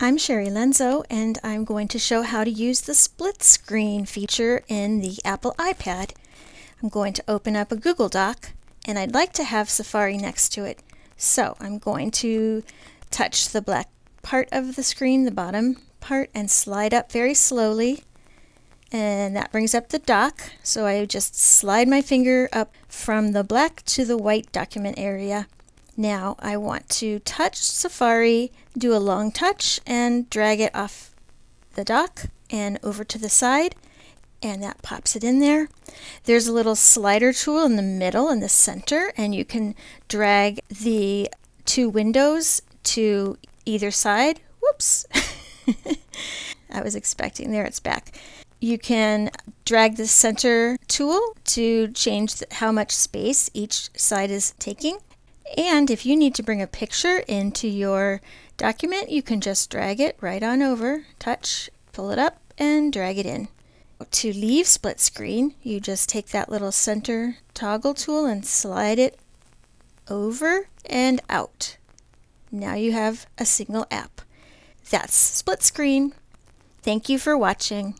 I'm Sherry Lenzo, and I'm going to show how to use the split screen feature in the Apple iPad. I'm going to open up a Google Doc, and I'd like to have Safari next to it. So I'm going to touch the black part of the screen, the bottom part, and slide up very slowly. And that brings up the dock. So I just slide my finger up from the black to the white document area. Now I want to touch Safari, do a long touch, and drag it off the dock and over to the side, and that pops it in there. There's a little slider tool in the middle, in the center, and you can drag the two windows to either side. Whoops! I was expecting, there it's back. You can drag the center tool to change how much space each side is taking. And if you need to bring a picture into your document, you can just drag it right on over, touch, pull it up, and drag it in. To leave split screen, you just take that little center toggle tool and slide it over and out. Now you have a single app. That's split screen. Thank you for watching.